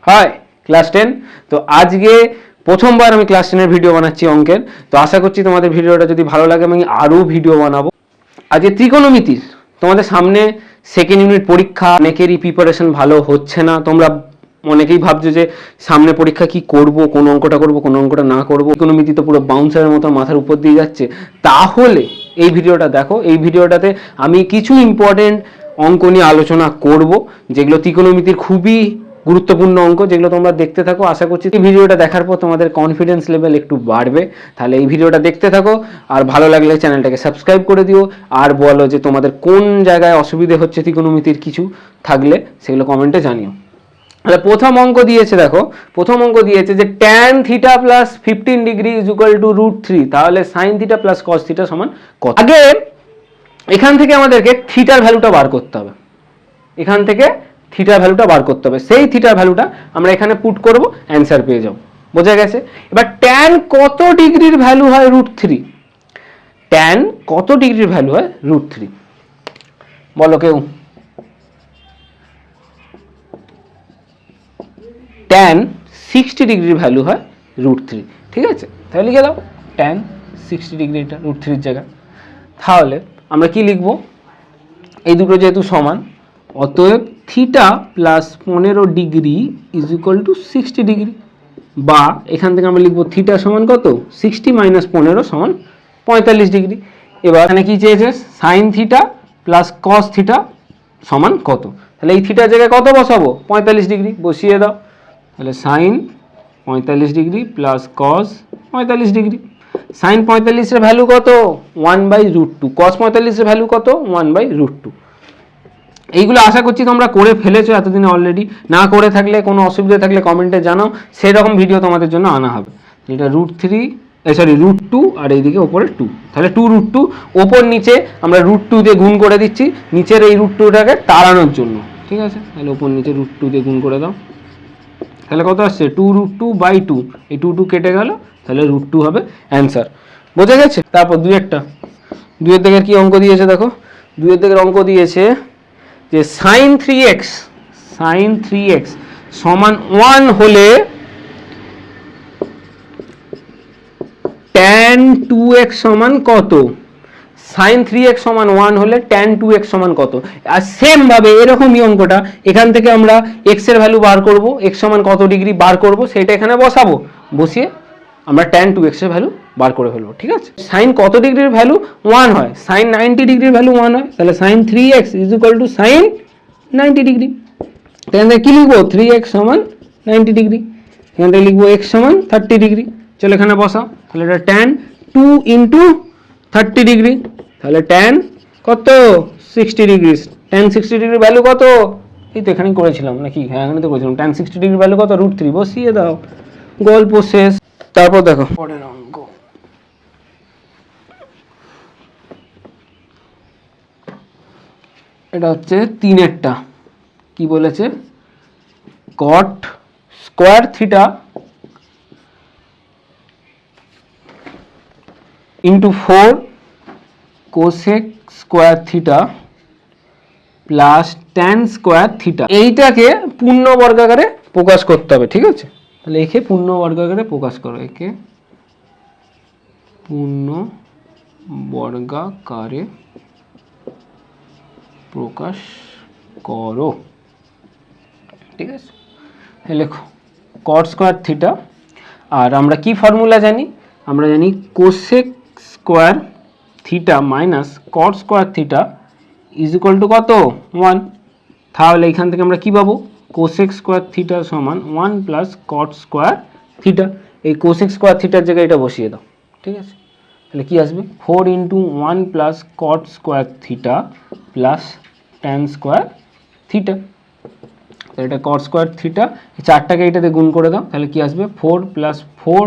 High class 10। তো আজকে প্রথমবার আমি ক্লাস 10 এর ভিডিও বানাচ্ছি অঙ্কের। তো আশা করছি তোমাদের ভিডিওটা যদি ভালো লাগে আমি আরও ভিডিও বানাবো। আজকে ত্রিকোণমিতির তোমাদের সামনে সেকেন্ড ইউনিট পরীক্ষা, অনেকেরই প্রিপারেশন ভালো হচ্ছে না। তোমরা অনেকেই ভাবছো যে সামনে পরীক্ষা কি করব, কোন অঙ্কটা করব, কোন অঙ্কটা না করব। ত্রিকোণমিতি তো পুরো বাউন্সারের মতো মাথার উপর দিয়ে যাচ্ছে। তাহলে এই ভিডিওটা দেখো। এই ভিডিওটাতে আমি কিছু ইম্পর্টেন্ট অঙ্ক নিয়ে আলোচনা করব, যেগুলো ত্রিকোণমিতির খুবই গুরুত্বপূর্ণ অঙ্ক, যেগুলো তোমরা দেখতে থাকো। আশা করছি এই ভিডিওটা দেখার পর তোমাদের কনফিডেন্স লেভেল একটু বাড়বে। তাহলে এই ভিডিওটা দেখতে থাকো, আর ভালো লাগলে চ্যানেলটাকে সাবস্ক্রাইব করে দিও, আর বলো যে তোমাদের কোন জায়গায় অসুবিধে হচ্ছে ত্রিকোণমিতির কিছু থাকলে সেগুলো কমেন্টে জানিও। তাহলে প্রথম অঙ্ক দিয়েছে, দেখো প্রথম অঙ্ক দিয়েছে যে tan theta plus 15 degree is equal to √3, তাহলে sin theta plus cos theta সমান কত। আগে এখান থেকে আমাদেরকে থিটার ভ্যালুটা বার করতে হবে, এখান থেকে থিটার ভ্যালুটা বার করতে হবে। সেই থিটার ভ্যালুটা আমরা এখানে পুট করব, অ্যান্সার পেয়ে যাব। বোঝা গেছে? এবার tan কত ডিগ্রির ভ্যালু হয় √3, tan কত ডিগ্রির ভ্যালু হয় √3 বলো কেউ। tan 60 ডিগ্রির ভ্যালু হয় √3। ঠিক আছে, তাহলে লিখে দাও tan 60 ডিগ্রি, এটা √3 জায়গায়। তাহলে আমরা কি লিখব, এই দুটো যেহেতু সমান, অতএব theta plus 15 degree is equal two 60 degree, বা এখান থেকে আমরা লিখবো থিটা সমান কত, 60 মাইনাস 15 সমান 45 ডিগ্রি। এবার এখানে কি চেয়েছে, sine theta plus cos theta সমান কত। তাহলে এই থিটার জায়গায় কত বসাবো, 45 ডিগ্রি বসিয়ে দাও। তাহলে sine 45 degree plus cos 45 degree. Sine 45 এর ভ্যালু কত, 1/√2। কস 45 এর ভ্যালু কত, 1/√2। এইগুলো আশা করছি তোমরা করে ফেলেছো এতদিনে অলরেডি। না করে থাকলে, কোনো অসুবিধা থাকলে কমেন্টে জানাও, সেরকম ভিডিও তোমাদের জন্য আনা হবে। এটা √2 আর এইদিকে ওপরে 2, তাহলে 2√2। ওপর নিচে আমরা √2 দিয়ে গুণ করে দিচ্ছি, নিচের এই √2টাকে তাড়ানোর জন্য। ঠিক আছে, তাহলে ওপর নিচে √2 দিয়ে গুণ করে দাও। তাহলে কত আসছে, 2√2/2। এই 2 কেটে গেল, তাহলে √2 হবে অ্যান্সার। বোঝা গেছে? তারপর দুইয়ের দিকের কি অঙ্ক দিয়েছে দেখো। দুইয়ের দিকের অঙ্ক দিয়েছে যে sin 3x সমান 1 হলে tan 2x সমান কত। sin 3x সমান 1 হলে tan 2x সমান কত। আর সেম ভাবে এরকমই অঙ্কটা, এখান থেকে আমরা x এর ভ্যালু বার করব, x সমান কত ডিগ্রি বার করব, সেটা এখানে বসাবো। বসিয়ে আমরা tan 2x এর ভ্যালু বার করে ফেলবো। ঠিক আছে, sin কত ডিগ্রির ভ্যালু 1 হয়, sin 90 ডিগ্রির ভ্যালু 1 হয়, তাহলে sin 3x is equal two sin 90 degree. তাহলে কি লিখবো, 3x সমান 90 ডিগ্রি। এখান থেকে লিখবো x সমান 30 ডিগ্রি। চলো এখানে বসাও, তাহলে এটা tan 2 ইন্টু 30 ডিগ্রি, তাহলে tan কত, 60 ডিগ্রি। tan 60 ডিগ্রির ভ্যালু কত, এই তো এখানেই করেছিলাম নাকি, হ্যাঁ এখানে তো করেছিলাম। tan 60 ডিগ্রির ভ্যালু কত, √3 বসিয়ে দাও, গল্প শেষ। তারপর দেখো পরের অঙ্ক। এটা হচ্ছে 3-এরটা। কি বলেছে, cot square theta into 4 cosec square theta plus tan square theta, এইটাকে পূর্ণ বর্গাকারে প্রকাশ করতে হবে। ঠিক আছে, তাহলে একে পূর্ণ বর্গাকারে প্রকাশ করো, একে পূর্ণ বর্গাকারে প্রকাশ করো। ঠিক আছে, লেখো cot স্কোয়ার থিটা, আর আমরা কি ফর্মুলা জানি, আমরা জানি cosec square theta minus cot square theta is equal to কত, 1। তাহলে এখান থেকে আমরা কি পাবো, কোসেক স্কোয়ার থিটা সমান 1 প্লাস cot স্কোয়ার থিটা। এই কোসেক স্কোয়ার থিটার জায়গায় এটা বসিয়ে দাও। ঠিক আছে, তাহলে কি আসবে, 4 into 1 plus cot square theta plus tan square theta. এটা cot স্কোয়ার থিটা, এই চারটাকে এটাতে গুণ করে দাও, তাহলে কি আসবে, 4 plus 4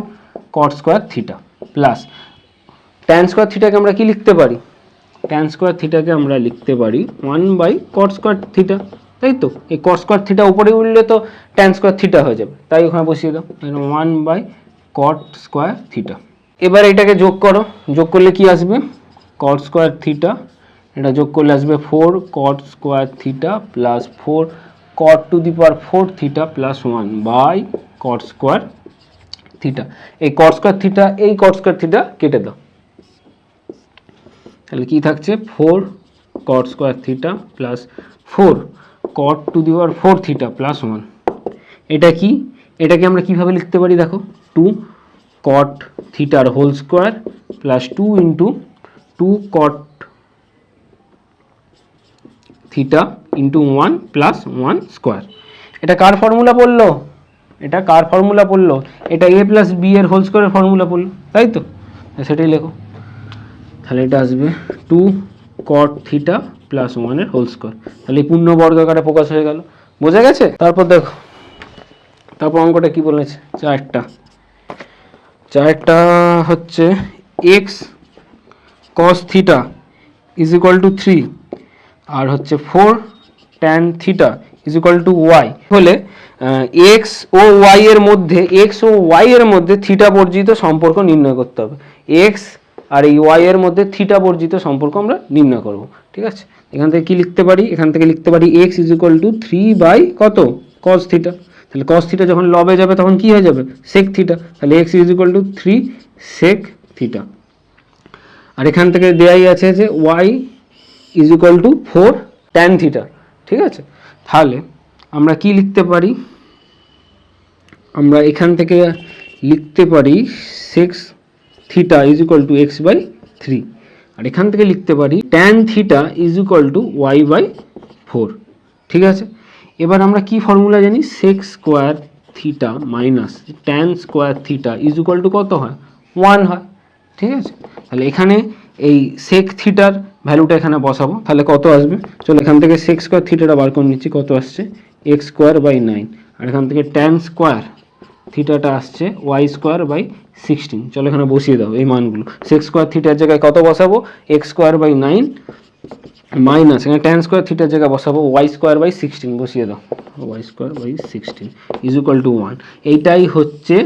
cot square theta plus tan square থিটাকে আমরা কি লিখতে পারি, ট্যান স্কোয়ার থিটাকে আমরা লিখতে পারি 1/cot স্কোয়ার থিটা। তাই তো, এই cot স্কোয়ার থিটা উপরে উঠলে তো ট্যান স্কোয়ার থিটা হয়ে যাবে, তাই ওখানে বসিয়ে দাও 1/cot স্কোয়ার থিটা। এবার এটাকে যোগ করো, যোগ করলে কি আসবে, cot স্কোয়ার থিটা, এটা যোগ করলে আসবে 4 cot square theta plus 4 cot to the power 4 theta plus 1 by cot square theta. এই cot স্কোয়ার থিটা এই cot স্কোয়ার থিটা কেটে দাও, তাহলে কি থাকছে 4 cot square theta plus 4 cot to the power 4 theta plus 1। এটা কি, এটাকে আমরা কিভাবে লিখতে পারি দেখো, 2 cot থিটার whole square plus 2 into 2 cot theta into 1 plus 1 square. এটা কার ফর্মুলা পড়লো, এটা কার ফর্মুলা পড়লো, এটা a প্লাস বি এর হোল স্কোয়ারের ফর্মুলা পড়লো, তাই তো, সেটাই লেখো। তাহলে এটা আসবে 2 cot থিটা প্লাস 1 এর হোল স্কোয়ার। তাহলে পূর্ণ বর্গাকারে প্রকাশ হয়ে গেল, বোঝা গেছে। তারপর দেখো, তারপর অঙ্কটা কি বলেছে, চারটা হচ্ছে x cos theta is equal to 3 আর হচ্ছে 4 tan theta is equal to y হলে x ও y এর মধ্যে থিটা বর্জিত সম্পর্ক নির্ণয় করতে হবে। x আর এই y এর মধ্যে থিটা বর্জিত সম্পর্ক আমরা নির্ণয় করব, ঠিক আছে। এখান থেকে কি লিখতে পারি, এখান থেকে লিখতে পারি x is equal to 3 by কত cos থিটা। তাহলে cos থিটা যখন লবে যাবে তখন কি হয়ে যাবে sec থিটা, তাহলে x is equal to 3 sec theta. আর এখান থেকে দেয়াই আছে যে y is equal to 4 tan theta, ঠিক আছে। তাহলে আমরা কি লিখতে পারি, আমরা এখান থেকে লিখতে পারি 6 theta is equal to x by 3, আর এখান থেকে লিখতে পারি tan theta is equal to y by 4, ঠিক আছে। এবার আমরা কি ফর্মুলা জানি, sec square theta minus tan square theta is equal to কত হয় 1 হয়, ঠিক আছে। তাহলে এখানে এই sec থিটার ভ্যালুটা এখানে বসাবো, তাহলে কত আসবে, চলো এখান থেকে sec স্কোয়ার থিটাটা বার করে নিচ্ছি, কত আসছে x স্কোয়ার বাই 9, আর এখান থেকে tan স্কোয়ার থিটাটা আসছে y স্কোয়ার বাই 16। চলো এখানে বসিয়ে দাও এই মানগুলো, sec স্কোয়ার থিটার জায়গায় কত বসাবো x স্কোয়ার বাই 9 মাইনাস এখানে tan স্কোয়ার থিটার জায়গায় বসাবো y স্কোয়ার বাই 16, বসিয়ে দাও y square by 16 is equal to 1। এইটাই হচ্ছে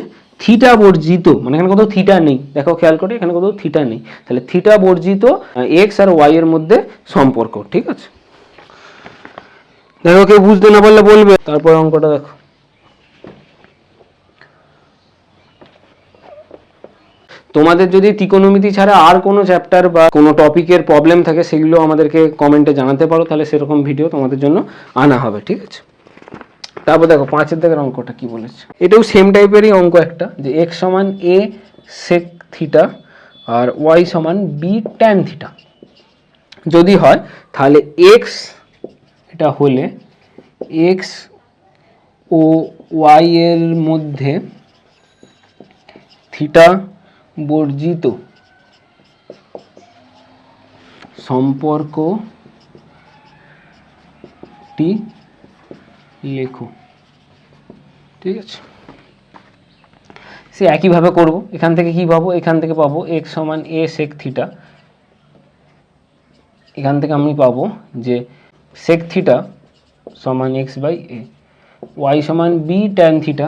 থিটা বর্জিত, মানে এখানে কোথাও থিটা নেই, দেখো খেয়াল করে এখানে কোথাও থিটা নেই, তাহলে থিটা বর্জিত x আর y এর মধ্যে সম্পর্ক, ঠিক আছে। দেখো কেউ বুঝতে না পারলে বলবে। তারপর অঙ্কটা দেখো, তোমাদের যদি ত্রিকোণমিতি ছাড়া আর কোনো চ্যাপ্টার বা কোনো টপিকের প্রবলেম থাকে সেগুলো আমাদেরকে কমেন্টে জানাতে পারো, তাহলে সেরকম ভিডিও তোমাদের জন্য আনা হবে, ঠিক আছে। তারপর দেখো 5 দাগের অঙ্কটা কি বলেছে, এটাও সেম টাইপেরই অঙ্ক একটা, যে x সমান a sec থিটা আর y সমান b tan থিটা যদি হয়, তাহলে x এটা হলে x ও y এর মধ্যে থিটা বর্জিত সম্পর্কটি লেখো, ঠিক আছে। সে একইভাবে করব, এখান থেকে কি পাবো, এখান থেকে পাবো x সমান a sec থিটা, এখান থেকে আমি পাবো যে sec থিটা সমান x বাই a, y সমান b tan থিটা,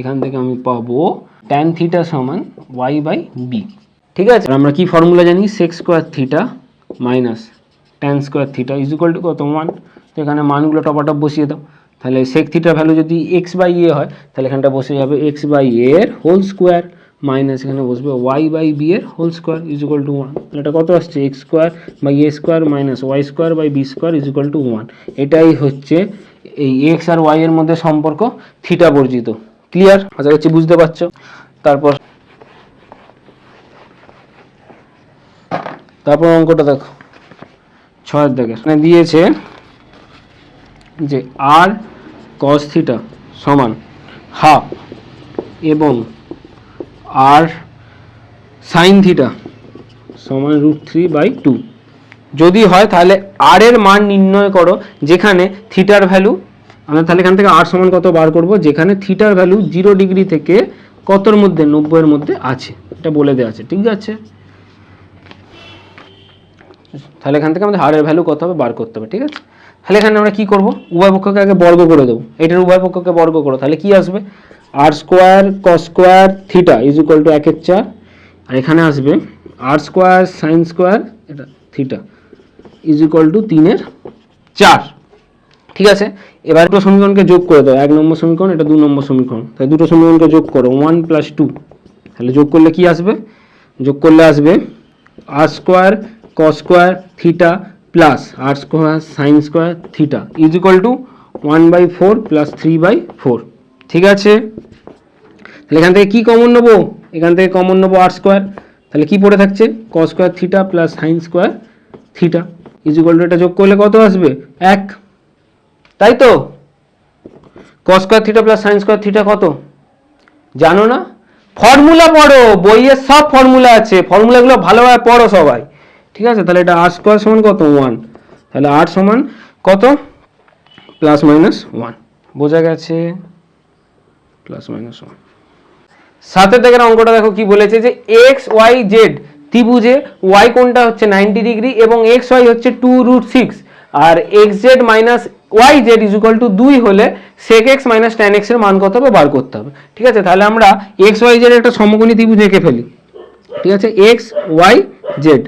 এখান থেকে আমি পাবো tan থিটা সমান y বাই b, ঠিক আছে। আমরা কি ফর্মুলা জানি, sec square theta minus tan square theta is equal to কত 1, তো এখানে মানগুলো টপাটপ বসিয়ে দাও। তাহলে sec থিটার ভ্যালু যদি x বাই a হয়, তাহলে এখানটা বসে যাবে x বাই a এর হোল স্কোয়ার মাইনাস এখানে বসবে y বাই b এর whole square is equal to 1। তাহলে এটা কত আসছে, x square by a square minus y square by b square is equal to 1। এটাই হচ্ছে এই x আর y এর মধ্যে সম্পর্ক থিটা বর্জিত। ক্লিয়ার, আশা করছি বুঝতে পারছো। তারপর অঙ্কটা দেখো 6 দাগের, মানে দিয়েছে যে r cos থিটা সমান হাফ এবং r sin থিটা সমান √3/2 যদি হয়, তাহলে r এর মান নির্ণয় করো যেখানে থিটার ভ্যালু, আমরা তাহলে এখান থেকে r সমান কত বার করব, যেখানে থিটার ভ্যালু 0 ডিগ্রি থেকে কতর মধ্যে 90 এর মধ্যে আছে, এটা বলে দেওয়া আছে, ঠিক আছে। তাহলে এখান থেকে আমাদের r এর ভ্যালু কত হবে বার করতে হবে, ঠিক আছে। তাহলে এখানে আমরা কি করব, উভয় পক্ষকে আগে বর্গ করে দেবো, এটার উভয় পক্ষকে বর্গ করো, তাহলে কি আসবে r square cos square theta is equal two 1/4, আর এখানে আসবে r স্কোয়ার sin স্কোয়ার এটা থিটা ইজ ইকুয়াল টু 3/4, ঠিক আছে। এবার দুটো সমীকরণকে যোগ করে দাও, 1 নম্বর সমীকরণ, এটা 2 নম্বর সমীকরণ, তাই দুটো সমীকরণকে যোগ করো 1 + 2, তাহলে যোগ করলে কি আসবে? যোগ করলে আসবে r² cos² theta plus r² sin² theta is equal two 1/4 + 3/4। ঠিক আছে, তাহলে এখান থেকে কি কমন নেবো? এখান থেকে কমন নেবো r², তাহলে কি পড়ে থাকছে cos² theta plus sin² theta is equal to, এটা যোগ করলে কত আসবে? 1, তাই তো? cos² theta plus sin² theta কত জানো না? ফর্মুলা পড়ো, বইয়ের সব ফর্মুলা আছে, ফর্মুলাগুলো ভালোভাবে পড়ো সবাই। ঠিক আছে, তাহলে এটা r² সমান কত? 1, তাহলে r সমান কত? +-1, বোঝা গেছে? +-1। সাথে থেকে অঙ্কটা দেখো কি বলেছে যে এক্স ওয়াই জেড ত্রিভুজে ওয়াই কোণটা হচ্ছে 90 ডিগ্রি এবং এক্স ওয়াই হচ্ছে 2√6 আর X Z minus Y Z is equal to 2 হলে sec x minus tan x এর মান কত হবে বার করতে হবে। ঠিক আছে, তাহলে আমরা এক্স ওয়াই জেড একটা সমকোণী ত্রিভুজ এঁকে ফেলি। ঠিক আছে, এক্স ওয়াই জেড,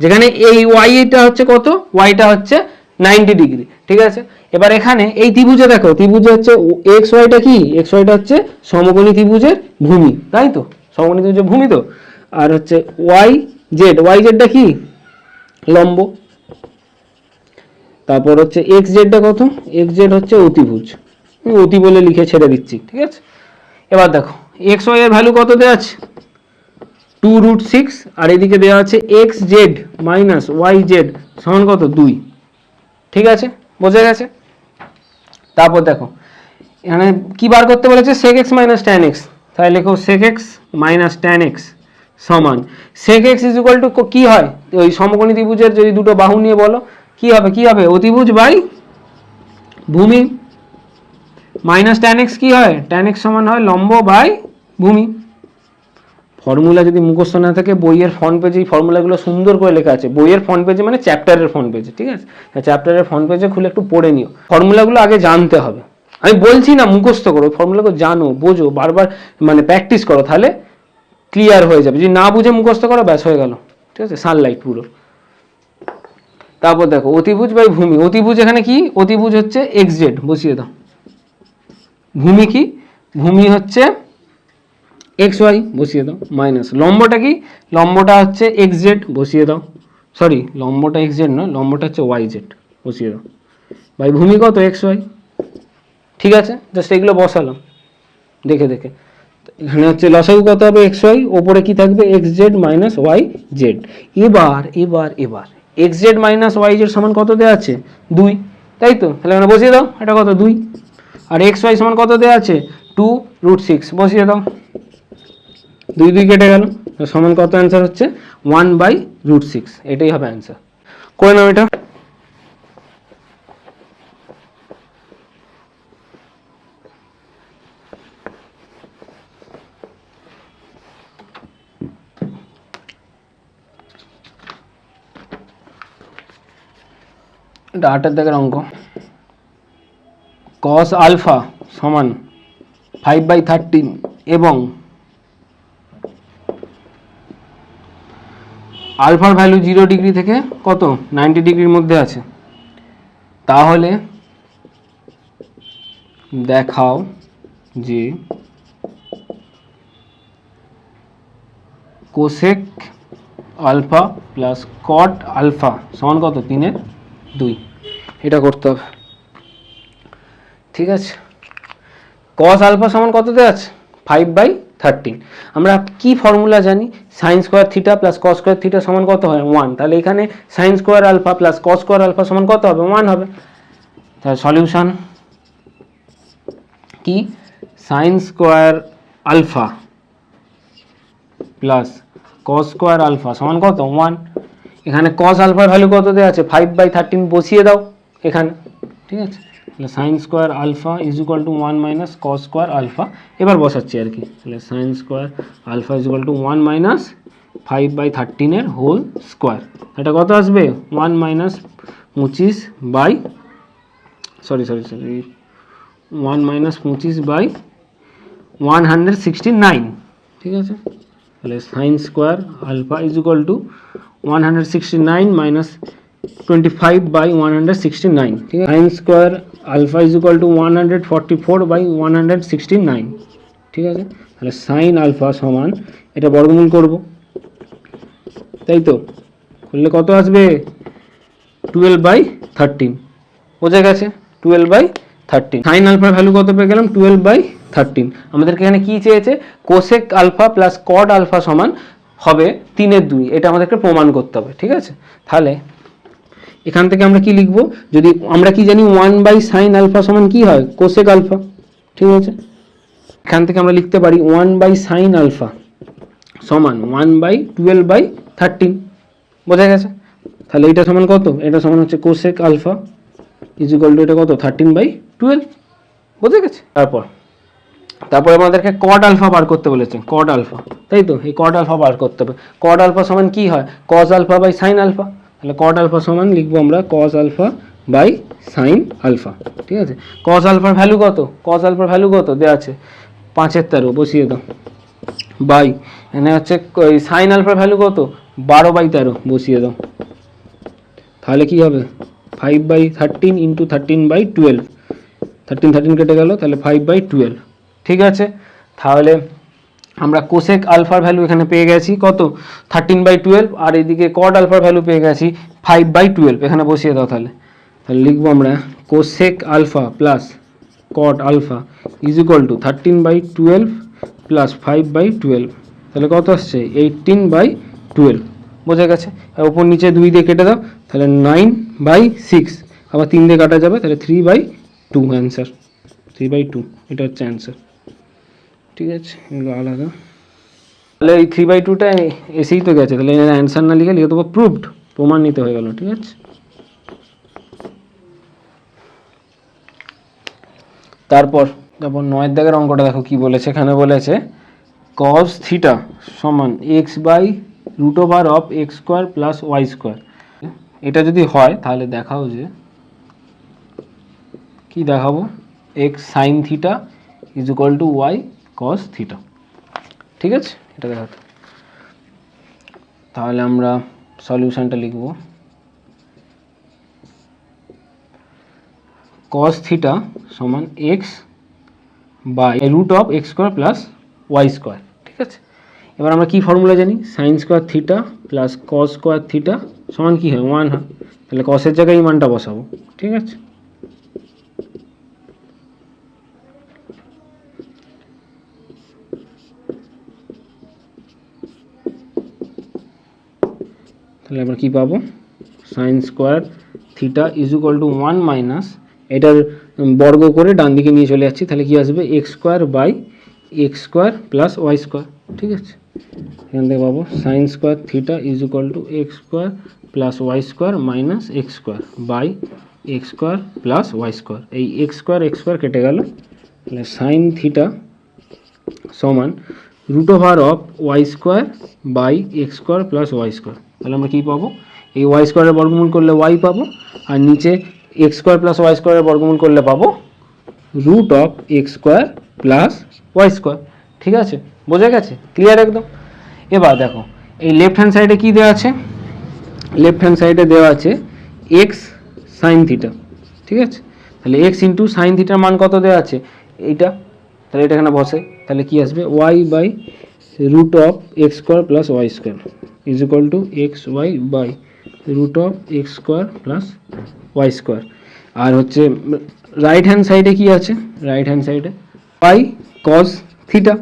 যেখানে এই ওয়াইটা হচ্ছে কত? ওয়াইটা হচ্ছে 90 ডিগ্রি। ঠিক আছে, এবার এখানে এই ত্রিভুজে দেখো, ত্রিভুজে হচ্ছে এক্স ওয়াইটা কি? এক্স ওয়াইটা হচ্ছে সমকোণী ত্রিভুজের ভূমি, তাই তো? সমকোণী ত্রিভুজের ভূমি তো। আর হচ্ছে ওয়াই জেডটা কি? লম্ব। তারপর হচ্ছে এক্স জেডটা কত? এক্স জেড হচ্ছে অতিভুজ, অতি বলে লিখে ছেড়ে দিচ্ছি। ঠিক আছে, এবার দেখো এক্স ওয়াই এর ভ্যালু কত দেওয়া আছে? 2√6 আর এদিকে দেওয়া আছে x Z minus Y z সমান কত? 2। ঠিক আছে, বোঝা গেছে? তারপর দেখো এখানে কি বার করতে বলেছে? sec x minus tan x, তাহলে লেখো sec x minus tan x সমান sec x is equal to কি হয়? ওই সমকোণী ত্রিভুজের যদি দুটো বাহু নিয়ে বলো কি হবে? কি হবে? অতিভুজ বাই ভূমি, মাইনাস tan x কি হয়? tan x সমান হয় লম্ব বাই ভূমি। ফর্মুলা যদি মুখস্থ না থাকে, বইয়ের ফ্রন্ট পেজে এই ফর্মুলাগুলো সুন্দর করে লেখা আছে। বইয়ের ফ্রন্ট পেজে মানে চ্যাপ্টারের ফ্রন্ট পেজে। ঠিক আছে, চ্যাপ্টারের ফ্রন্ট পেজে খুলে একটু পড়ে নিও, ফর্মুলাগুলো আগে জানতে হবে। আমি বলছি না মুখস্থ করো, ফর্মুলাগুলো জানো, বোঝো, বারবার মানে প্র্যাকটিস করো, তাহলে ক্লিয়ার হয়ে যাবে। যদি না বুঝে মুখস্থ করো ব্যাস হয়ে গেল। ঠিক আছে, সানলাইট পুরো। তারপর দেখো অতিভুজ বাই ভূমি, অতিভুজ এখানে কি? অতিভুজ হচ্ছে এক্স জেড, বসিয়ে দাও। ভূমি কি? ভূমি হচ্ছে এক্স ওয়াই, বসিয়ে দাও। মাইনাস লম্বটা কি? লম্বটা হচ্ছে এক্স জেড, বসিয়ে দাও। সরি, লম্বটা এক্স জেড নয়, লম্বটা হচ্ছে ওয়াই জেড, বসিয়ে দাও। ভাই ভূমি কত? X y. ঠিক আছে, জাস্ট এগুলো বসালাম দেখে দেখে। এখানে হচ্ছে লসাগু কত হবে? এক্স ওয়াই, ওপরে কি থাকবে? X Z minus Y z. এবার এবার এবার x Z minus Y z সমান কত দেওয়া আছে? 2, তাই তো? তাহলে এখানে বসিয়ে দাও, এটা কত? 2। আর এক্স ওয়াই সমান কত দেওয়া আছে? 2√6, বসিয়ে দাও। 2 2 কেটে গেল, সমান কত? অ্যান্সার হচ্ছে 1/√6, এটাই হবে অ্যান্সার। করে নাও এটা। এটা 8 দাগের অঙ্ক। cos আলফা সমান 5/13 এবং আলফার ভ্যালু 0 ডিগ্রি থেকে কত? 90 ডিগ্রির মধ্যে আছে, তাহলে দেখাও যে cosec alpha plus cot alpha সমান কত? 3/2। এটা করতে হবে। ঠিক আছে, cos আলফা সমান কত দেওয়া আছে? 5/13। আমরা কি ফর্মুলা জানি? sin² theta plus cos² theta সমান কত হয়? 1। তাহলে এখানে sin² alpha plus cos² alpha সমান কত হবে? 1 হবে। তাহলে সলিউশন কি? sin² alpha plus cos² alpha সমান কত? 1। এখানে cos আলফার ভ্যালু কত দেওয়া আছে? 5/13, বসিয়ে দাও এখানে। ঠিক আছে, তাহলে sin² alpha is equal to 1 minus cos² alpha. এবার বসাচ্ছি আর কি, তাহলে sin² alpha is equal to 1 minus 5/13 এর হোল স্কোয়ার। এটা কত আসবে? 1 মাইনাস 25 বাই 1 মাইনাস 25/169। ঠিক আছে, তাহলে sin² alpha is equal to 169 minus 125/169, ঠিক আছে। Sine square alpha is equal to 144/169, ঠিক আছে। তাহলে সাইন আলফা সমান এটা বর্গমূল করব, তাই তো, করলে কত আসবে 12/13, বোঝা গেছে, 12/13। সাইন আলফার ভ্যালু কত পেয়ে গেলাম 12/13। আমাদেরকে এখানে কি চেয়েছে, cosec alpha plus cot alpha সমান হবে 3/2, এটা আমাদেরকে প্রমাণ করতে হবে, ঠিক আছে। তাহলে এখান থেকে আমরা কি লিখবো, যদি আমরা কি জানি 1/sin আলফা সমান কি হয়, কোসেক আলফা, ঠিক আছে। এখান থেকে আমরা লিখতে পারি 1/sin আলফা সমান 1/12/13, বোঝা গেছে। তাহলে এটা সমান কত, এটা সমান হচ্ছে cosec alpha is equal to এটা কত 13/12, বোঝা গেছে। তারপর আমাদেরকে কড আলফা বার করতে বলেছে, কড আলফা, তাই তো, এই কড আলফা বার করতে হবে। কড আলফা সমান কি হয়, cos alpha by sine alpha. তাহলে কড আলফা সমান লিখবো আমরা cos alpha by sine alpha, ঠিক আছে। কজ আলফার ভ্যালু কত, কজ আলফার ভ্যালু কত দেওয়া আছে 5/13, বসিয়ে দাও, বাই এখানে হচ্ছে সাইন আলফার ভ্যালু কত 12/13, বসিয়ে দাও। তাহলে কি হবে 5/13 ইন্টু 13/12, 13 কেটে গেল, তাহলে 5/12, ঠিক আছে। তাহলে আমরা কোসেক আলফার ভ্যালু এখানে পেয়ে গেছি কত 13/12, আর এদিকে কড আলফার ভ্যালু পেয়ে গেছি 5/12, এখানে বসিয়ে দাও। তাহলে লিখবো আমরা cosec alpha plus cot alpha is equal to 13/12 plus 5/12, তাহলে কত আসছে 18/12, বোঝা গেছে। ওপর নিচে 2 দিয়ে কেটে দাও, তাহলে 9/6, আবার 3 দিয়ে কাটা যাবে, তাহলে 3/2 অ্যান্সার, 3/2 এটা হচ্ছে অ্যান্সার, ঠিক আছে। এগুলো আলাদা, তাহলে এই 3/2টা এসেই তো গেছে, তাহলে এর অ্যান্সার না লিখে দেবো প্রুভড, প্রমাণিত হয়ে গেল, ঠিক আছে। তারপর 9 দাগের অঙ্কটা দেখো কি বলেছে, এখানে বলেছে cos থিটা সমান x/√x² প্লাস y²। এটা যদি হয় তাহলে দেখাও যে কি দেখাবো, x sin theta is equal to y cos theta, ঠিক আছে, এটা দেখাতে। তাহলে আমরা সলিউশনটা লিখব, cos থিটা সমান x/√x² প্লাস y², ঠিক আছে। এবার আমরা কি ফর্মুলা জানি, sign square theta plus cos square theta সমান কি হয় 1 হয়, তাহলে কসের জায়গায় এই মানটা বসাবো, ঠিক আছে। তাহলে আমরা কি পাবো, sine square theta is equal to 1 minus, এটার বর্গ করে ডান দিকে নিয়ে চলে যাচ্ছি, তাহলে কি আসবে x² প্লাস y², ঠিক আছে। এখান থেকে পাবো sine square theta is equal to x² plus y² minus x² by x² plus y², এই x² কেটে গেল, তাহলে সাইন থিটা সমান √y² by x² plus y²। তাহলে আমরা কী পাবো, এই y² এর বর্গমূল করলে y পাবো, আর নিচে x² প্লাস y² এর বর্গমূল করলে পাবো √x² প্লাস y², ঠিক আছে, বোঝা গেছে, ক্লিয়ার একদম। এবার দেখো এই লেফট হ্যান্ড সাইডে কী দেওয়া আছে, লেফট হ্যান্ড সাইডে দেওয়া আছে x সাইন থিটা, ঠিক আছে। তাহলে x ইন্টু সাইন থিটার মান কত দেওয়া আছে এইটা, তাহলে এটা এখানে বসে, তাহলে কি আসবে y/√x² plus y² is equal to xy by √x² plus y²। আর হচ্ছে রাইট হ্যান্ড সাইডে কি আছে, রাইট হ্যান্ড সাইডে y cos থিটা,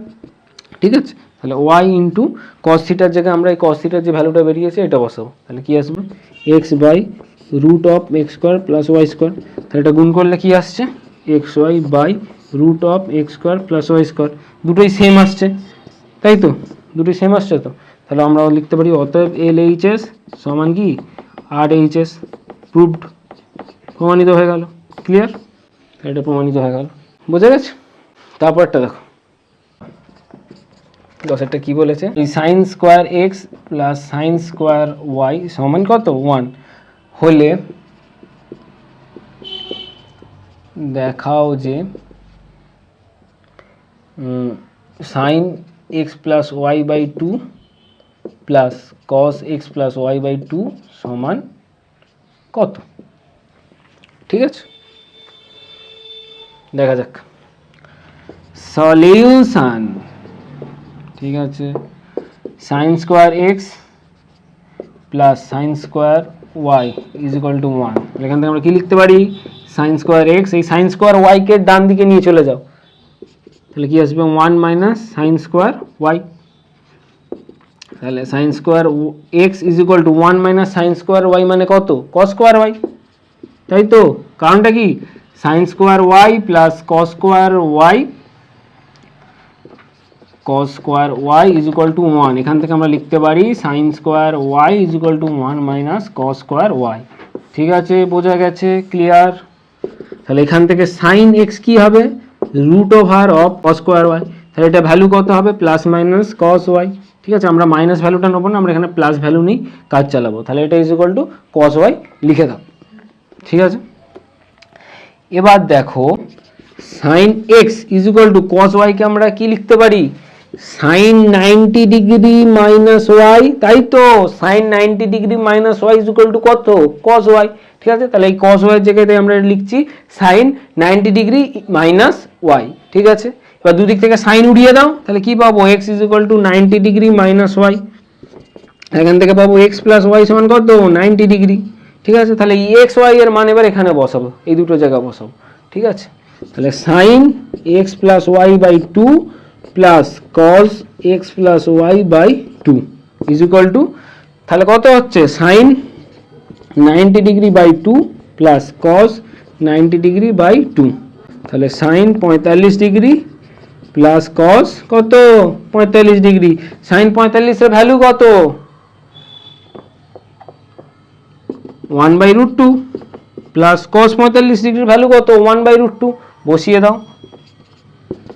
ঠিক আছে। তাহলে y ইন্টু cos থিটার জায়গায় আমরা এই cos থিটার যে ভ্যালুটা বেরিয়েছে এটা বসাবো, তাহলে কি আসবে x/√x² প্লাস y², তাহলে এটা গুণ করলে কি আসছে xy by √x² plus y², দুটোই সেম আসছে, তাই তো, দুটোই সেম আসছে তো। তাহলে আমরা লিখতে পারি অতএব LHS সমান কি RHS, প্রুভড, প্রমাণিত হয়ে গেল, ক্লিয়ার, এটা প্রমাণিত হয়ে গেল, বোঝা গেছে। তারপরটা দেখো 10 কি বলেছে, এই sine square x plus sine square y সমান কত 1 হলে দেখাও যে sine x plus y by 2 plus cos x plus y by 2 সমান কত, ঠিক আছে। দেখা যাক সলিউশন, ঠিক আছে, sine square x plus sine square y is equal to 1। এখান থেকে আমরা কি লিখতে পারি, সাইন স্কোয়ার এক্স, এই সাইন স্কোয়ার ওয়াইকে ডান দিকে নিয়ে চলে যাও, তাহলে কি আসবে 1 মাইনাস সাইন স্কোয়ার ওয়াই। তাহলে sine square x is equal to 1 minus sine square y মানে কত, কস স্কোয়ার ওয়াই, তাই তো। কারণটা কি, sine square y plus cos square y, cos square y is equal to 1। এখান থেকে আমরা লিখতে পারি sine square y is equal to 1 minus cos square y. ঠিক আছে, বোঝা গেছে, ক্লিয়ার। তাহলে এখান থেকে সাইন এক্স কি হবে, root over of cos square y. তাহলে এটা ভ্যালু কত হবে, প্লাস মাইনাস কস ওয়াই। ঠিক আছে, আমরা মাইনাস ভ্যালুটা নেবো না, আমরা এখানে প্লাস ভ্যালু নিই, কাজ চালাবো। তাহলে এটা is equal to cos Y লিখে দাও। ঠিক আছে, এবার দেখো sine X is equal to cos ওয়াইকে আমরা কি লিখতে পারি, সাইন 90 ডিগ্রি মাইনাস ওয়াই, তাই তো। Sine 90 degree minus y is equal to কত, কস ওয়াই। ঠিক আছে, তাহলে এই কস ওয়াই জায়গায় আমরা লিখছি সাইন 90 ডিগ্রি মাইনাস ওয়াই। ঠিক আছে, এবার দুদিক থেকে সাইন উড়িয়ে দাও, তাহলে কি পাবো, x is equal to 90 degree minus y. এখান থেকে পাবো এক্স প্লাস ওয়াই সমান কত, 90 ডিগ্রি। ঠিক আছে, তাহলে এক্স ওয়াই এর মান এবার এখানে বসাবো, এই দুটো জায়গা বসাবো। ঠিক আছে, তাহলে sine x plus y by 2 plus cos x plus y by 2 is equal to, তাহলে কত হচ্ছে, sine 90 degree by 2 plus cos 90 degree by 2। তাহলে সাইন 45 ডিগ্রি প্লাস কস কত, 45 ডিগ্রি। সাইন 45 এর ভ্যালু কত, 1 বাই রুট 2 প্লাস কস 45 ডিগ্রির value কত, 1 by root 2। বসিয়ে দাও,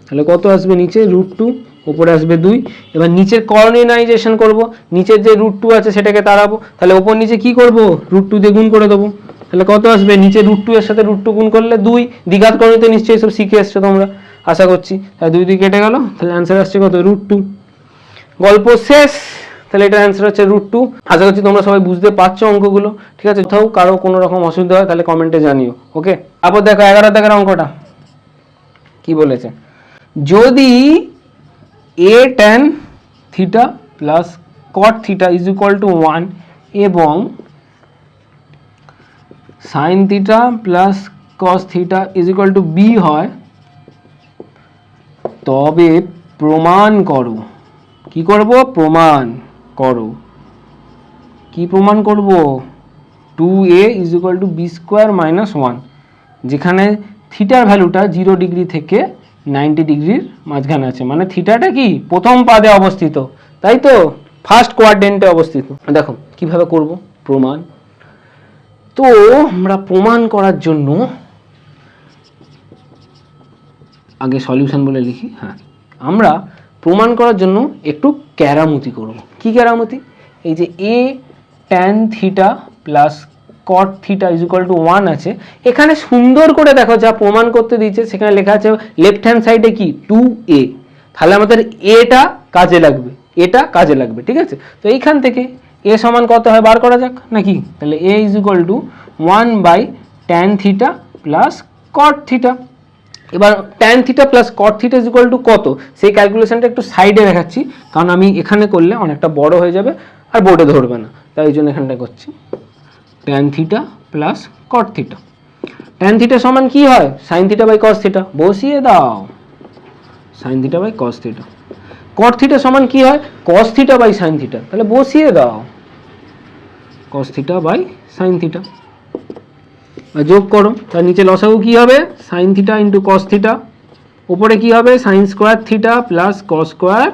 তাহলে কত আসবে, নিচে রুট 2, উপরে আসবে 2। এবার নিচের কোঅর্ডিনাইজেশন করব, নিচের যে রুট 2 আছে সেটাকে তাড়াবো, তাহলে উপর নিচে কি করব, রুট 2 দিয়ে গুণ করে দেবো। তাহলে কত আসবে, নিচে রুট 2 এর সাথে রুট 2 গুণ করলে 2। দ্বিঘাত গণিতে নিশ্চয়ই সব শিখে এসছো তোমরা, আশা করছি। তাহলে 2 দিয়ে কেটে গেল, তাহলে অ্যান্সার আসছে কত, রুট 2। গল্প শেষ। তাহলে এটার অ্যান্সার হচ্ছে রুট 2। আশা করছি তোমরা সবাই বুঝতে পারছো অঙ্কগুলো। ঠিক আছে, কোথাও কারো কোনো রকম অসুবিধা হয় তাহলে কমেন্টে জানিও। ওকে, তারপর দেখো 11 দাগের অঙ্কটা কি বলেছে, যদি a tan theta plus cot theta is equal to 1 এবং sine theta plus cos theta is equal two b হয়, তবে প্রমাণ করো। কি করব, প্রমাণ করো। কি প্রমাণ করব, 2a is equal two b square minus 1, যেখানে থিটার ভ্যালুটা 0 ডিগ্রি থেকে 90 ডিগ্রির মাঝখানে আছে, মানে থিটাটা কি প্রথম পাদে অবস্থিত, তাই তো, ফার্স্ট কোয়াড্রেন্টে অবস্থিত। দেখো কিভাবে করব প্রমাণ। তো আমরা প্রমাণ করার জন্য আগে সলিউশন বলে লিখি। হ্যাঁ, আমরা প্রমাণ করার জন্য একটু কেরামতি করব। কি কেরামতি, এই যে a tan theta plus cot theta is equal to 1 আছে, এখানে সুন্দর করে দেখো যা প্রমাণ করতে দিয়েছে সেখানে লেখা আছে লেফট হ্যান্ড সাইডে কি 2a, তাহলে আমাদের এটা কাজে লাগবে, এটা কাজে লাগবে। ঠিক আছে, তো এইখান থেকে a সমান কত হয় বার করা যাক নাকি। তাহলে a is equal to 1 by tan theta plus cot theta. এবার tan theta plus cot theta is equal to কত, সেই ক্যালকুলেশনটা একটু সাইডে দেখাচ্ছি, কারণ আমি এখানে করলে অনেকটা বড় হয়ে যাবে আর বোর্ডে ধরবে না, তাই এই জন্য এখানটা করছি। tan theta plus cot theta, tan theta সমান কি হয়, sin theta by cos theta, বসিয়ে দাও, sin theta by cos theta. cot theta সমান কি হয়, cos theta by sin theta, তাহলে বসিয়ে দাও, cos theta by sin theta. যোগ করো, তার নিচে লসাগু কি হবে, sin theta into cos theta, উপরে কি হবে sin square theta plus cos square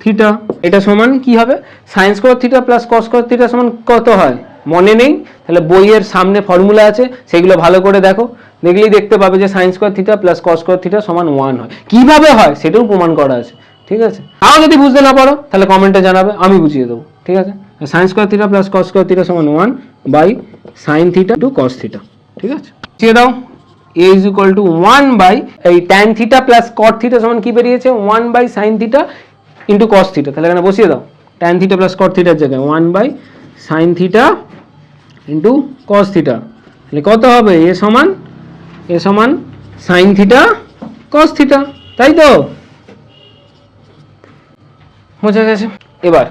theta. এটা সমান কি হবে, sin square theta plus cos square theta সমান কত হয়, মনে নেই, তাহলে বইয়ের সামনে ফর্মুলা আছে সেগুলো ভালো করে দেখো, দেখলেই দেখতে পাবে যে sin square theta plus cos square theta সমান 1 হয়। কিভাবে হয় সেটাও প্রমাণ করা আছে। ঠিক আছে, তাও যদি বুঝতে না পারো তাহলে কমেন্টে জানাবে, আমি বুঝিয়ে দেবো। ঠিক আছে, sin square theta plus cos square theta সমান 1 by sin theta to cos theta. ঠিক আছে, বুঝিয়ে দাও, a is equal to 1 by এই tan theta plus cot theta সমান কি বেরিয়েছে, 1 by sin theta into cos theta. তাহলে এখানে বসিয়ে দাও, tan থিটা প্লাস cot থিটার জায়গায় 1 by sin theta into cos theta, তাহলে কত হবে এ সমান সাইন থিটা কস থিটা, তাই তো? বোঝা গেছে? এবার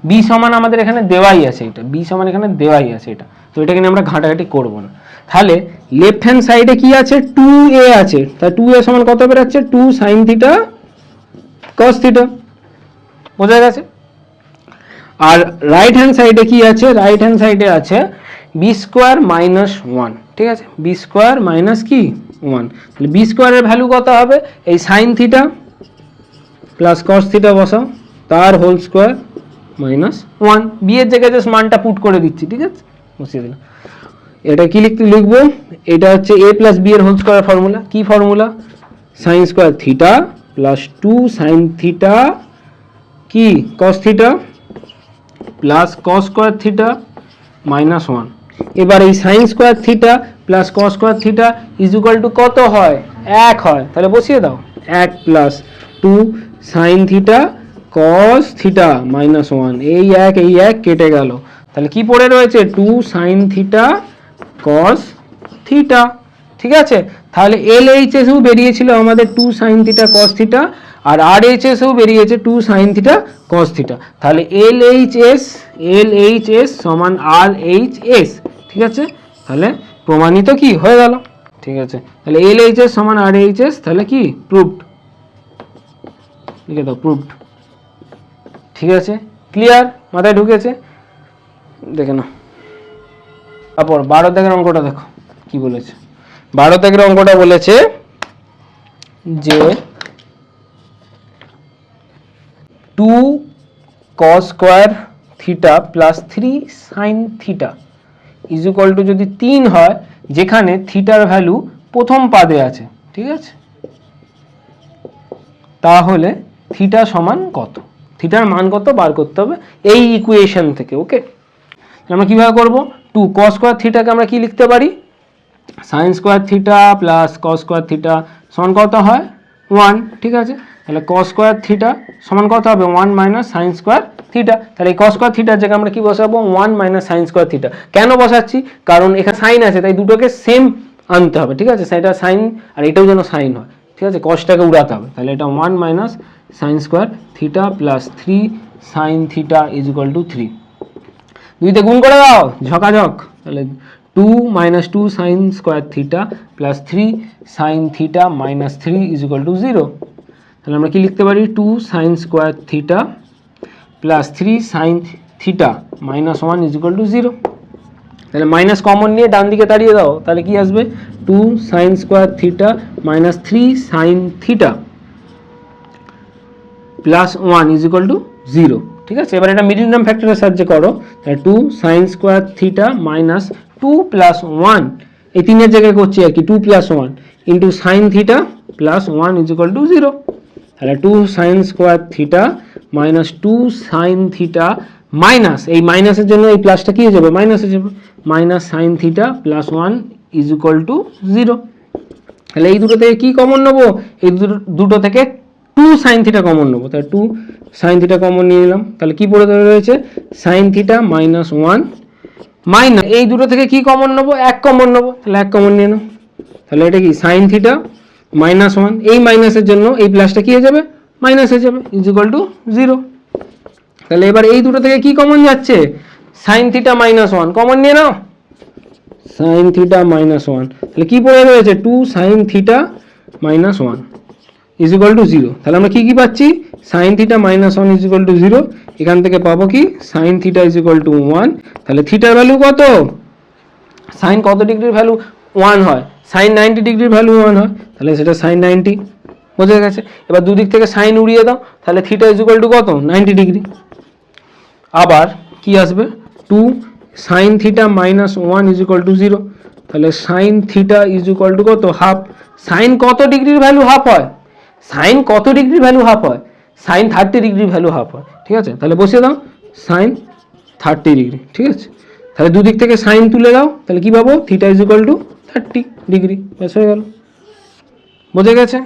বি সমান আমাদের এখানে দেওয়াই আছে, এটা বি সমান এখানে দেওয়াই আছে এটা, তো এটাকে নিয়ে আমরা ঘাটাঘাটি করবো না। তাহলে লেফট হ্যান্ড সাইডে কি আছে, 2a আছে, তাহলে 2a সমান কত বেরোচ্ছে, 2 সাইন থিটা কস থিটা। বোঝা গেছে? আর রাইট হ্যান্ড সাইডে কি আছে, রাইট হ্যান্ড সাইডে আছে বি স্কোয়ার মাইনাস 1, ঠিক আছে, বি স্কোয়ার মাইনাস কি 1, তাহলে বি স্কোয়ারের ভ্যালু কত হবে, এই sine theta plus cos theta বসাও, তার হোল স্কোয়ার মাইনাস 1, বি এর জায়গায় জাস্ট মানটা পুট করে দিচ্ছি, ঠিক আছে, বসিয়ে দিলাম। এটা কি লিখবো, এটা হচ্ছে a প্লাস বি এর হোল স্কোয়ার ফর্মুলা, কি formula, sine square theta plus 2 sine theta কি cos theta plus cos square theta minus 1। এবার এই sine square theta plus cos square theta is equal to কত হয়, 1 হয়, তাহলে বসিয়ে দাও 1 plus 2 sine theta cos theta minus 1, এই এক কেটে গেল, তাহলে কি পড়ে রয়েছে 2 সাইন থিটা কস থিটা, ঠিক আছে। তাহলে LHSও বেরিয়েছিল আমাদের 2 সাইন থিটা কস থিটা, আর RHSও বেরিয়েছে 2 সাইন থিটা কস থিটা, তাহলে LHS সমান RHS, ঠিক আছে, তাহলে প্রমাণিত কি হয়ে গেল, ঠিক আছে। তাহলে LHS সমান RHS, তাহলে কি প্রুভড, লিখে দাও প্রুভড, ঠিক আছে, ক্লিয়ার, মাথায় ঢুকেছে, দেখে নাও। তারপর 12 দাগের অঙ্কটা দেখো কি বলেছে। 12 দাগের অঙ্কটা বলেছে যে 2 cos square theta plus 3 sine theta is equal two যদি 3 হয়, যেখানে থিটার ভ্যালু প্রথম পাদে আছে, ঠিক আছে, তাহলে থিটা সমান কত, থিটার মান কত বার করতে হবে এই ইকুয়েশন থেকে। ওকে, আমরা কিভাবে করব, 2 cos স্কয়ার থিটাকে আমরা কি লিখতে পারি, সাইন স্কয়ার থিটা প্লাস কস স্কয়ার থিটা সমান কত হয় 1, ঠিক আছে, তাহলে cos স্কয়ার থিটা সমান কত হবে 1 মাইনাস সাইন স্কয়ার থিটা, তাহলে এই cos স্কয়ার থিটার জায়গায় আমরা কি বসাবো 1 মাইনাস সাইন স্কয়ার থিটা। কেন বসাচ্ছি, কারণ এখানে সাইন আছে তাই দুটোকে সেম আনতে হবে, ঠিক আছে, সেটা সাইন আর এটাও যেন সাইন হয়, ঠিক আছে, কসটাকে উড়াতে হবে, তাহলে এটা 1 minus sine square theta plus 3 sine theta is equal to 3, দুইতে গুণ করে দাও ঝকাঝক, তাহলে 2 minus 2 sign square theta plus 3 sine theta minus 3 is equal two 0, তাহলে আমরা কি লিখতে পারি 2 sign square theta plus 3 sine theta minus 1 is equal two 0, তাহলে মাইনাস কমন নিয়ে ডান দিকে তাড়িয়ে দাও, তাহলে কি আসবে 2 sign square theta minus 3 sine theta plus 1 is equal two 0, ঠিক আছে। এবার এটা মিডিল টার্ম ফ্যাক্টরের সাহায্যে করো, তাহলে 2 sign square theta minus 2 plus 1, এই তিনের জায়গায় করছি আর কি 2 plus 1 into sine theta plus 1 is equal two 0, তাহলে 2 sign square theta minus 2 sine theta minus, এই মাইনাসের জন্য এই প্লাসটা কি হয়ে যাবে মাইনাস হয়ে যাবে, minus sine theta plus 1 is equal two 0, তাহলে এই দুটো থেকে কি কমন নেবো, এই দুটো থেকে 2 সাইন থিটা কমন নেবো, তাহলে 2 সাইন থিটা কমন নিয়ে নিলাম, তাহলে কি পড়ে রয়েছে সাইন থিটা মাইনাস 1 মাইনাস এই দুটো থেকে কি কমন নেবো 1 কমন নেবো, তাহলে 1 কমন নিয়ে নাও, তাহলে এটা কি সাইন থিটা মাইনাস 1, এই মাইনাসের জন্য এই প্লাসটা কি হয়ে যাবে মাইনাস হয়ে যাবে ইজ ইকুয়াল টু 0, তাহলে এবার এই দুটো থেকে কি কমন যাচ্ছে সাইন থিটা মাইনাস 1 কমন নিয়ে নাও, সাইন থিটা মাইনাস 1, তাহলে কি পড়ে রয়েছে 2 sine theta minus 1 is equal two 0, তাহলে আমরা কি পাচ্ছি sine theta minus 1 is equal two 0, এখান থেকে পাবো কি sine theta is equal to 1, তাহলে থিটার ভ্যালু কত, সাইন কত ডিগ্রির ভ্যালু 1 হয়, সাইন 90 ডিগ্রির ভ্যালু 1 হয়, তাহলে সেটা সাইন 90, বোঝা গেছে। এবার দুদিক থেকে সাইন উড়িয়ে দাও, তাহলে থিটা ইজ ইকুয়াল টু কত 90 ডিগ্রি, আবার কি আসবে 2 sine theta minus 1 is equal two 0, তাহলে sine theta is equal to কত হাফ, সাইন কত ডিগ্রির ভ্যালু হাফ হয়, সাইন কত ডিগ্রির ভ্যালু হাফ হয়, সাইন 30 ডিগ্রির ভ্যালু হাফ হয়, ঠিক আছে, তাহলে বসিয়ে দাও সাইন 30 ডিগ্রি, ঠিক আছে, তাহলে দুদিক থেকে সাইন তুলে দাও, তাহলে কি পাবো theta is equal two 30 degree, ব্যাস হয়ে গেল, বোঝা গেছে।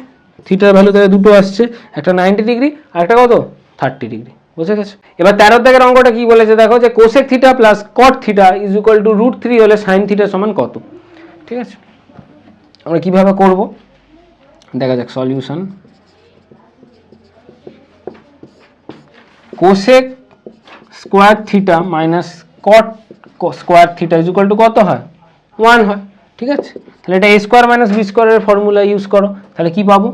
থিটার ভ্যালু তাহলে দুটো আসছে, একটা 90 ডিগ্রি আর একটা কত 30 ডিগ্রি। বুঝে গেছো? এবার 13 দাগের অঙ্কটা কি বলেছে দেখো, যে cosec theta plus cot theta is equal to √3 হলে সাইন থিটা সমান কত। ঠিক আছে, আমরা কিভাবে করব দেখা যাক। Solution, cosec square theta minus cot square theta is equal to কত হয়, 1 হয়। ঠিক আছে, তাহলে এটা a স্কোয়ার মাইনাস বি স্কোয়ারের ফর্মুলা ইউজ করো, তাহলে কি পাবো,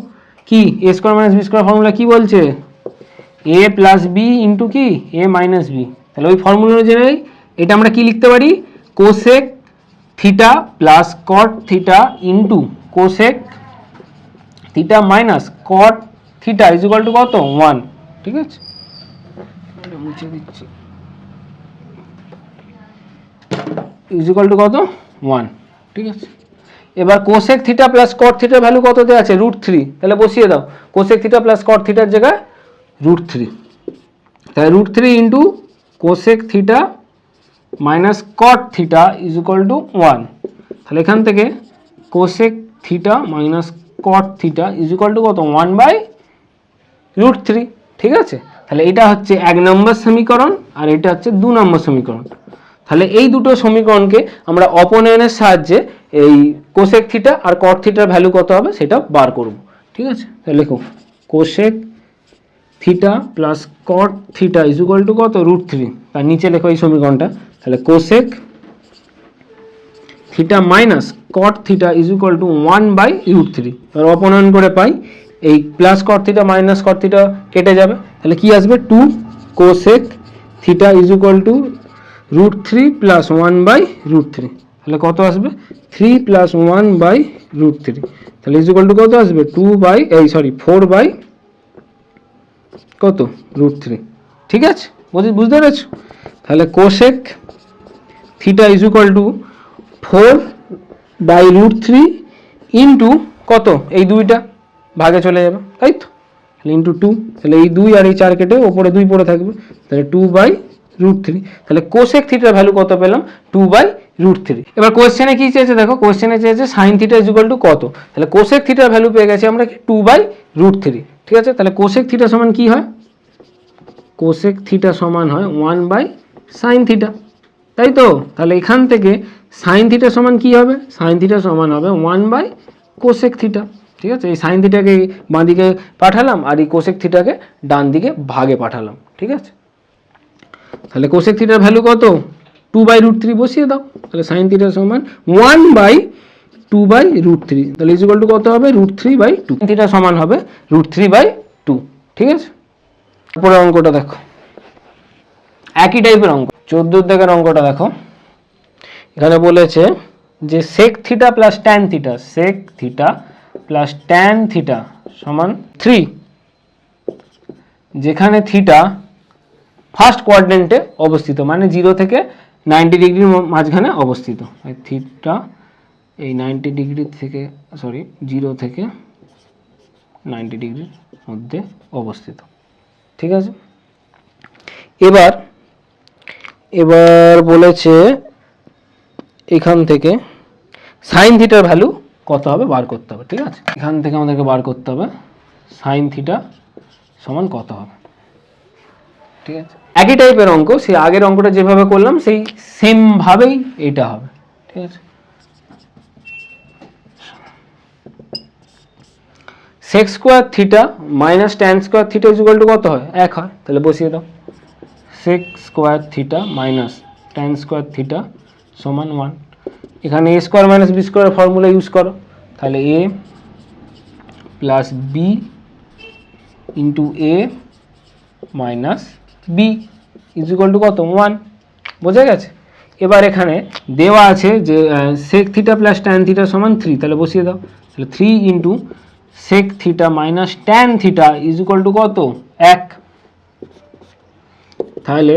কি a square minus B square formula কি বলছে, a প্লাস বি ইন্টু কি a মাইনাস বি। তাহলে ওই ফর্মুলা অনুযায়ী এটা আমরা কি লিখতে পারি, cosec theta plus cot theta into cosec theta minus caught theta is equal to কত, 1। ঠিক আছে, মুছে দিচ্ছি, ইজ ইকুয়াল টু কত, 1। ঠিক আছে, এবার কোসেক থিটা প্লাস কট থিটার ভ্যালু কত দেওয়া আছে, √3, তাহলে বসিয়ে দাও কোসেক থিটা প্লাস কট থিটার জায়গায় √3, তাহলে √3 into cosec theta minus caught theta is equal to 1। তাহলে এখান থেকে cosec theta minus caught theta is equal to কত, 1/√3। ঠিক আছে, তাহলে এটা হচ্ছে 1 নম্বর সমীকরণ আর এটা হচ্ছে 2 নম্বর সমীকরণ। তাহলে এই দুটো সমীকরণকে আমরা অপনয়নের সাহায্যে এই কোসেক থিটা আর কট থিটার ভ্যালু কত হবে সেটা বার করব। ঠিক আছে, তাহলে লেখো cosec theta plus cot theta is equal to কত, √3। তার নিচে লেখো এই সমীকরণটা, তাহলে cosec theta minus caught theta is equal two 1/√3। এবার অপনয়ন করে পাই এই প্লাস কট থিটা মাইনাস কট থিটা কেটে যাবে, তাহলে কি আসবে, 2 cosec theta is equal to √3 plus 1/√3। তাহলে কত আসবে, 3 প্লাস 1/√3। তাহলে ইজ ইকুয়াল টু কত আসবে, 4 কত, √3। ঠিক আছে, বুঝতে পেরেছো? তাহলে cosec theta is equal two 4/√3 into কত, এই দুইটা ভাগে চলে যাবে, তাই তো, তাহলে ইন্টু 2, তাহলে এই 2 আর এই 4 কেটে ওপরে 2 পড়ে থাকবে, তাহলে 2/√3। তাহলে কোসেক থিটার ভ্যালু কত পেলাম, 2/√3। এবার কোশ্চেনে কি চেয়েছে দেখো, কোশ্চেনে চেয়েছে sine theta is equal to কত, তাহলে কোসেক থিটার ভ্যালু পেয়ে গেছি আমরা 2/√3। ঠিক আছে, তাহলে কোসেক থিটা সমান কি হয়, কোসেক থিটা সমান হয় 1/সাইন থিটা, তাই তো। তাহলে এখান থেকে সাইন থিটা সমান কি হবে, সাইন থিটা সমান হবে 1/কোসেক থিটা। ঠিক আছে, এই সাইন থিটাকে বাঁ দিকে পাঠালাম আর এই কোসেক থিটাকে ডান দিকে ভাগে পাঠালাম। ঠিক আছে, তাহলে কোসেক থিটার ভ্যালু কত, 2/√3 বসিয়ে দাও, তাহলে সাইন থিটা সমান 1/2/√3, তাহলে ইজ ইকুয়াল টু কত হবে, √3/2। থিটা সমান হবে √3/2। ঠিক আছে, তারপরে অঙ্কটা দেখো, একই টাইপের অঙ্ক, 14 দাগের অঙ্কটা দেখো। এখানে বলেছে যে sec theta plus tan theta, sec theta plus tan theta সমান 3, যেখানে থিটা ফার্স্ট কোয়াড্রেন্টে অবস্থিত, মানে 0 থেকে 90 ডিগ্রির মাঝখানে অবস্থিত। থিটা এই 90 ডিগ্রি থেকে 0 থেকে 90 ডিগ্রির মধ্যে অবস্থিত। ঠিক আছে, এবার বলেছে এখান থেকে সাইন থিটার ভ্যালু কত হবে বার করতে হবে। ঠিক আছে, এখান থেকে আমাদেরকে বার করতে হবে সাইন থিটা সমান কত হবে। ঠিক আছে, একই টাইপের অঙ্ক, সেই আগের অঙ্কটা যেভাবে করলাম সেই সেম ভাবেই এটা হবে। ঠিক আছে, sec square theta minus tan square theta is equal to কত হয়, 1 হয়, তাহলে বসিয়ে দাও sec square theta minus tan square theta সমান 1। এখানে a square minus B square formula use করো, তাহলে a plus B into a minus B is equal to কত, 1। বোঝা গেছে? এবার এখানে দেওয়া আছে যে sec theta plus tan theta সমান 3, তাহলে বসিয়ে দাও, তাহলে 3 into sec theta minus tan theta is equal to কত, 1। তাহলে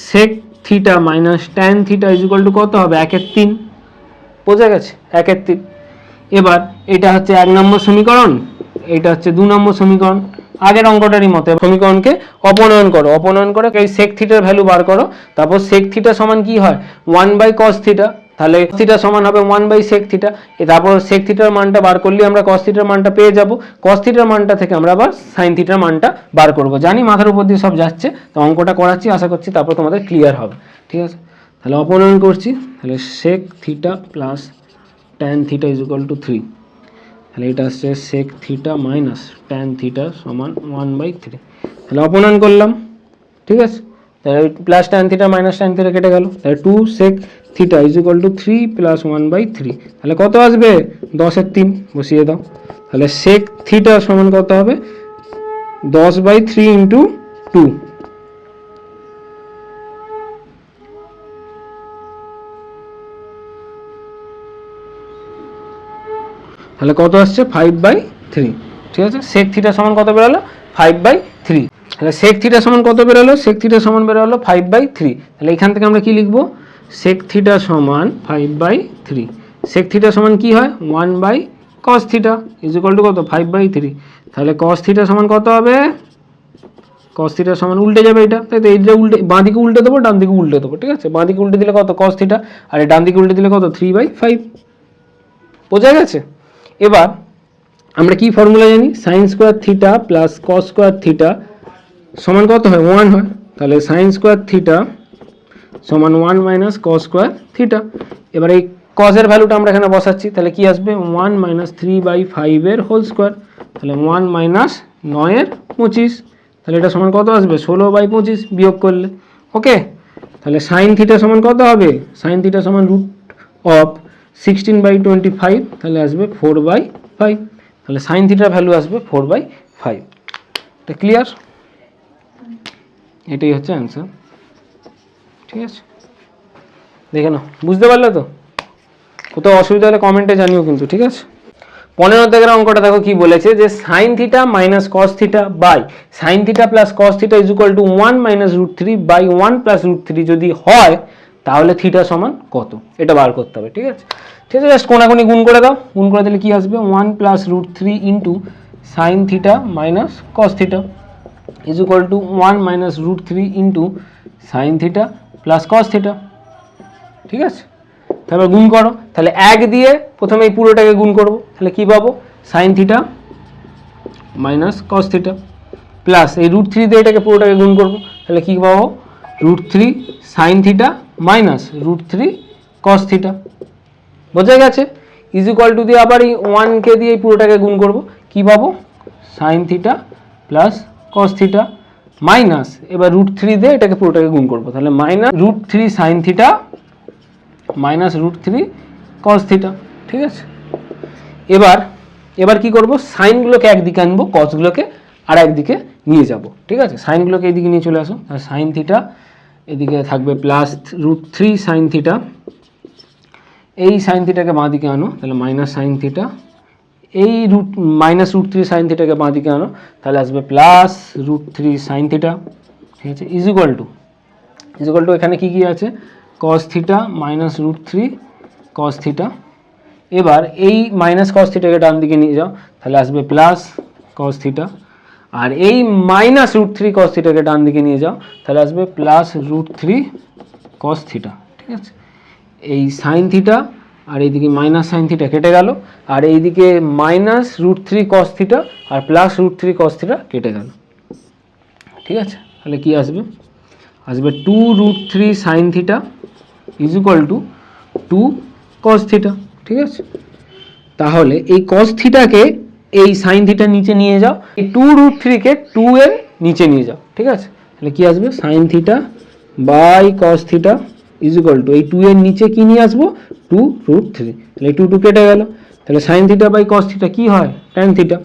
sec theta minus tan theta is equal to কত হবে, 1/3। বোঝা গেছে, 1/3। এবার এটা হচ্ছে 1 নম্বর সমীকরণ, এটা হচ্ছে 2 নম্বর সমীকরণ। আগের অঙ্কটারই মতো সমীকরণকে অপনয়ন করো, অপনয়ন করে এই সেক থিটার ভ্যালু বার করো, তারপর সেক থিটা সমান কি হয়, 1/cos থিটা, তাহলে থিটা সমান হবে 1/sec থিটা। তারপর sec থিটার মানটা বার করলে আমরা cos থিটার মানটা পেয়ে যাব। cos থিটার মানটা থেকে আমরা আবার sin থিটার মানটা বার করব। জানি মাথার উপর দিয়ে সব যাচ্ছে, তো অঙ্কটা করাচ্ছি, আশা করছি তারপর তোমাদের ক্লিয়ার হবে। ঠিক আছে, তাহলে অপনয়ন করছি। তাহলে sec theta plus tan theta is equal to 3। তাহলে এটা আসছে sec theta minus tan theta সমান 1/3। তাহলে অপনয়ন করলাম। ঠিক আছে, তাহলে plus tan theta minus tan theta কেটে গেল। তাহলে 2 sec theta is equal to 3 plus 1/3। তাহলে কত আসবে? 10/3 বসিয়ে দাও। তাহলে sec থিটা সমান কত হবে? 10/3 ইন্টু 2। তাহলে কত আসছে? 5/3। ঠিক আছে, sec থিটা সমান কত বেরোলো? 5/3। তাহলে sec থিটা সমান কত বেরোলো? sec থিটা সমান বেরোলো 5/3। তাহলে এখান থেকে আমরা কি লিখবো? sec থিটা সমান 5/3। sec থিটা সমান কি হয়? 1/cos theta is equal to কত? 5/3। তাহলে cos থিটা সমান কত হবে? cos থিটা সমান উল্টে যাবে এটা, তাই তো এইটা উল্টে, বাঁ দিকে উল্টে দেবো, ডান দিকে উল্টে দেবো। ঠিক আছে, বাঁ দিকে উল্টে দিলে কত? cos থিটা, আর ডান দিকে উল্টে দিলে কত? 3/5। বোঝা গেছে? এবার আমরা কি ফর্মুলা জানি? sin square theta plus cos square theta সমান কত হয়? 1 হয়। তাহলে sin স্কোয়ার থিটা সমান 1 মাইনাস cos স্কোয়ার থিটা। এবার এই cos এর ভ্যালুটা আমরা এখানে বসাচ্ছি। তাহলে কি আসবে? 1 মাইনাস 3/5 এর হোল স্কোয়ার। তাহলে 1 মাইনাস 9 এর 25। তাহলে এটা সমান কত আসবে? 16/25 বিয়োগ করলে। ওকে, তাহলে sin থিটা সমান কত হবে? sin থিটা সমান রুট অফ 16/25। তাহলে আসবে 4/5। তাহলে sin থিটার ভ্যালু আসবে 4/5। এটা ক্লিয়ার? এটাই হচ্ছে অ্যান্সার। ঠিক আছে, দেখে নাও, বুঝতে পারলে তো? কোথাও অসুবিধা হলে কমেন্টে জানিও কিন্তু। ঠিক আছে, 15 দাগের অঙ্কটা দেখো কি বলেছে, যে sin theta minus cos theta by sin theta plus cos theta is equal to 1 minus √3 by 1 plus √3 যদি হয়, তাহলে থিটা সমান কত? এটা বার করতে হবে। ঠিক আছে, ঠিক আছে, জাস্ট কোনাকুনি গুণ করে দাও। গুণ করে দিলে কি আসবে? 1 plus √3 into sin theta minus cos theta is equal to 1 minus √3 into sin theta plus cos theta. ঠিক আছে, তারপর গুণ করো। তাহলে 1 দিয়ে প্রথমে এই পুরোটাকে গুণ করব। তাহলে কি পাবো? sin theta minus cos theta plus এই √3 দিয়ে এটাকে পুরোটাকে গুণ করব। তাহলে কি পাবো? √3 sin theta minus √3 cos theta. বোঝা গেছে? ইজ ইকুয়াল টু দিয়ে আবার এই 1 দিয়ে এই পুরোটাকে গুণ করব। কি পাবো? sin theta plus cos theta minus এবার √3 দিয়ে এটাকে পুরোটাকে গুণ করব। তাহলে minus √3 sin theta minus √3 cos theta. ঠিক আছে, এবার কি করব? সাইনগুলোকে একদিকে আনবো, কসগুলোকে আর একদিকে নিয়ে যাব। ঠিক আছে, সাইনগুলোকে এইদিকে নিয়ে চলে আসো। তাহলে sin থিটা এদিকে থাকবে প্লাস √3 sin থিটা, এই sin থিটাকে বাঁ দিকে আনো, তাহলে মাইনাস sin থিটা, এই মাইনাস √3 sin থিটাকে বাঁ দিকে আনো, তাহলে আসবে প্লাস √3 sin থিটা। ঠিক আছে, ইজ ইকুয়াল টু এখানে কি কি আছে? cos theta minus √3 cos theta. এবার এই মাইনাস cos থিটাকে ডান দিকে নিয়ে যাও, তাহলে আসবে প্লাস cos থিটা, আর এই মাইনাস √3 cos থিটাকে ডান দিকে নিয়ে যাও, তাহলে আসবে প্লাস √3 cos থিটা। ঠিক আছে, এই sin থিটা আর এইদিকে মাইনাস sin থিটা কেটে গেল, আর এইদিকে মাইনাস √3 cos থিটা আর প্লাস √3 cos থিটা কেটে গেল। ঠিক আছে, তাহলে কি আসবে? আসবে 2√3 sin theta is equal to 2 cos theta. ঠিক আছে, তাহলে এই cos থিটাকে এই sin থিটার নিচে নিয়ে যাও, এই 2√3 কে 2 এর নিচে নিয়ে যাও। ঠিক আছে, তাহলে কি আসবে? sin theta by cos theta is equal to এই 2 এর নিচে কি নিয়ে আসবো? 2√3। তাহলে 2 কেটে গেল। তাহলে sin theta by cos theta কি হয়? tan theta.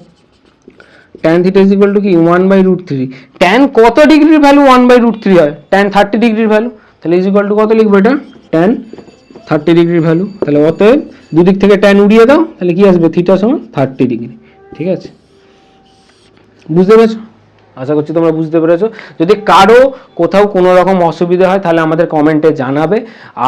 tan theta is equal to কি? 1/√3। tan কত ডিগ্রির ভ্যালু 1/√3 হয়? tan 30 ডিগ্রির ভ্যালু। তাহলে ইজ ইকুয়াল টু কত লিখবো এটা? tan 30 ডিগ্রির ভ্যালু। তাহলে অতএব দুদিক থেকে tan উড়িয়ে দাও, তাহলে কি আসবে? থিটা সমান 30 ডিগ্রি। ঠিক আছে, বুঝতে পেরেছো? আশা করছি তোমরা বুঝতে পেরেছো। যদি কারো কোথাও কোনো রকম অসুবিধা হয় তাহলে আমাদের কমেন্টে জানাবে।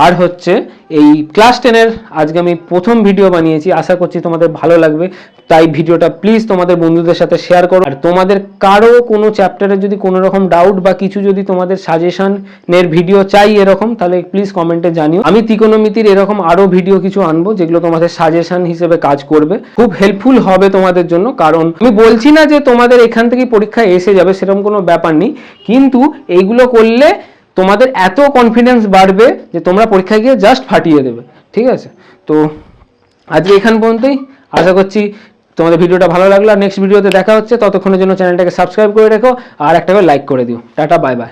আর হচ্ছে এই ক্লাস 10-এর আজকে আমি প্রথম ভিডিও বানিয়েছি, আশা করছি তোমাদের ভালো লাগবে। তাই ভিডিওটা প্লিজ তোমাদের বন্ধুদের সাথে শেয়ার করো। আর তোমাদের কারো কোনো চ্যাপ্টারে যদি কোনো রকম ডাউট বা কিছু যদি তোমাদের সাজেশনের ভিডিও চাই এরকম, তাহলে প্লিজ কমেন্টে জানিও। আমি ত্রিকোণমিতির এরকম আরো ভিডিও কিছু আনবো যেগুলো তোমাদের সাজেশন হিসেবে কাজ করবে, খুব হেল্পফুল হবে তোমাদের জন্য। কারণ আমি বলছি না যে তোমাদের এখান থেকে পরীক্ষায় এসে যাবে, সেরকম কোনো ব্যাপার নেই, কিন্তু এইগুলো করলে তোমাদের এত কনফিডেন্স বাড়বে যে তোমরা পরীক্ষায় গিয়ে জাস্ট ফাটিয়ে দেবে। ঠিক আছে, তো আজকে এখান পর্যন্তই। আশা করছি তোমাদের ভিডিওটা ভালো লাগলো। আর নেক্সট ভিডিওতে দেখা হচ্ছে, ততক্ষণের জন্য চ্যানেলটাকে সাবস্ক্রাইব করে রেখো আর একটা করে লাইক করে দিও। Tata, bye bye.